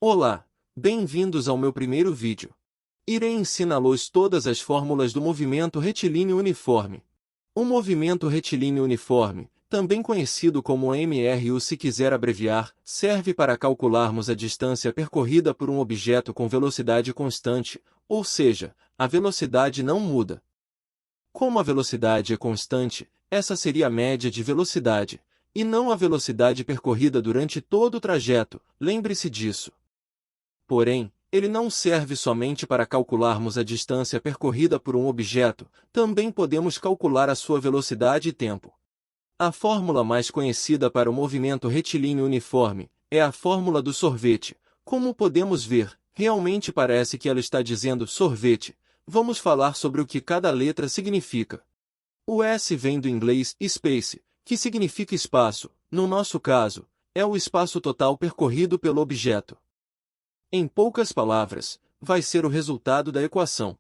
Olá, bem-vindos ao meu primeiro vídeo. Irei ensiná-los todas as fórmulas do movimento retilíneo uniforme. O movimento retilíneo uniforme, também conhecido como MRU se quiser abreviar, serve para calcularmos a distância percorrida por um objeto com velocidade constante, ou seja, a velocidade não muda. Como a velocidade é constante, essa seria a média de velocidade, e não a velocidade percorrida durante todo o trajeto, lembre-se disso. Porém, ele não serve somente para calcularmos a distância percorrida por um objeto, também podemos calcular a sua velocidade e tempo. A fórmula mais conhecida para o movimento retilíneo uniforme é a fórmula do sorvete. Como podemos ver, realmente parece que ela está dizendo sorvete. Vamos falar sobre o que cada letra significa. O S vem do inglês space, que significa espaço, no nosso caso, é o espaço total percorrido pelo objeto. Em poucas palavras, vai ser o resultado da equação.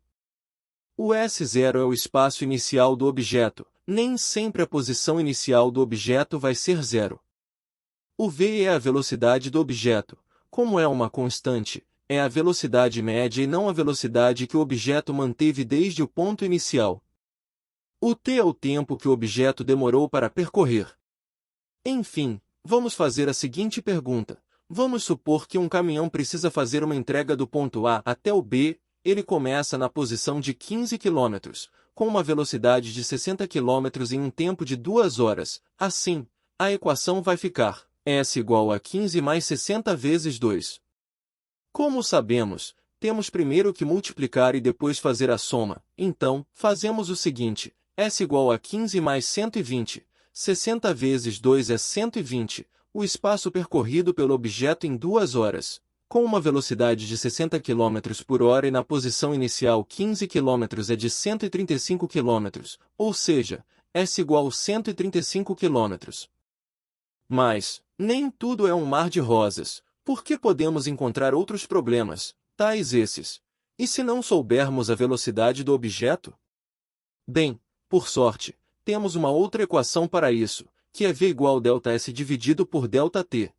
O S0 é o espaço inicial do objeto, nem sempre a posição inicial do objeto vai ser zero. O V é a velocidade do objeto, como é uma constante, é a velocidade média e não a velocidade que o objeto manteve desde o ponto inicial. O T é o tempo que o objeto demorou para percorrer. Enfim, vamos fazer a seguinte pergunta. Vamos supor que um caminhão precisa fazer uma entrega do ponto A até o B, ele começa na posição de 15 km, com uma velocidade de 60 km em um tempo de 2 horas. Assim, a equação vai ficar S igual a 15 mais 60 vezes 2. Como sabemos, temos primeiro que multiplicar e depois fazer a soma, então, fazemos o seguinte, S igual a 15 mais 120, 60 vezes 2 é 120, o espaço percorrido pelo objeto em 2 horas, com uma velocidade de 60 km por hora e na posição inicial 15 km é de 135 km, ou seja, S igual a 135 km. Mas, nem tudo é um mar de rosas, porque podemos encontrar outros problemas, tais esses. E se não soubermos a velocidade do objeto? Bem, por sorte, temos uma outra equação para isso, que é V igual a ΔS dividido por ΔT.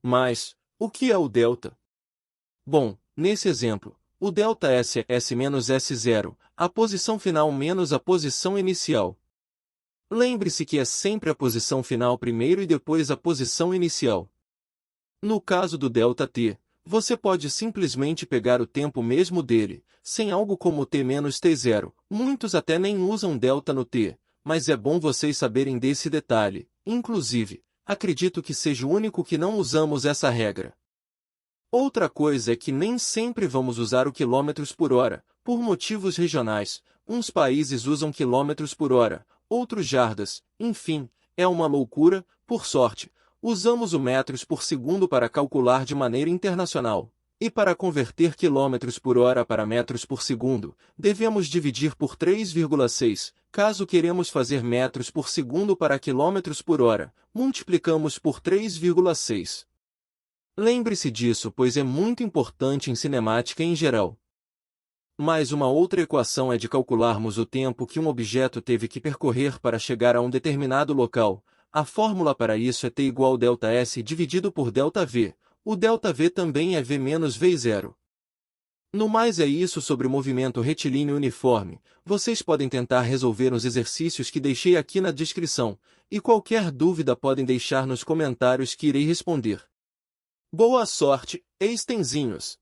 Mas, o que é o delta? Bom, nesse exemplo, o ΔS é S menos S0, a posição final menos a posição inicial. Lembre-se que é sempre a posição final primeiro e depois a posição inicial. No caso do ΔT, você pode simplesmente pegar o tempo mesmo dele, sem algo como T menos T0. Muitos até nem usam delta no T, mas é bom vocês saberem desse detalhe. Inclusive, acredito que seja o único que não usamos essa regra. Outra coisa é que nem sempre vamos usar o quilômetros por hora, por motivos regionais. Uns países usam quilômetros por hora, outros jardas, enfim, é uma loucura. Por sorte, usamos o metros por segundo para calcular de maneira internacional. E para converter quilômetros por hora para metros por segundo, devemos dividir por 3,6. Caso queremos fazer metros por segundo para quilômetros por hora, multiplicamos por 3,6. Lembre-se disso, pois é muito importante em cinemática em geral. Mas uma outra equação é de calcularmos o tempo que um objeto teve que percorrer para chegar a um determinado local. A fórmula para isso é T igual a ΔS dividido por ΔV. O ΔV também é V menos V0. No mais é isso sobre o movimento retilíneo uniforme. Vocês podem tentar resolver os exercícios que deixei aqui na descrição, e qualquer dúvida podem deixar nos comentários que irei responder. Boa sorte, extenzinhos!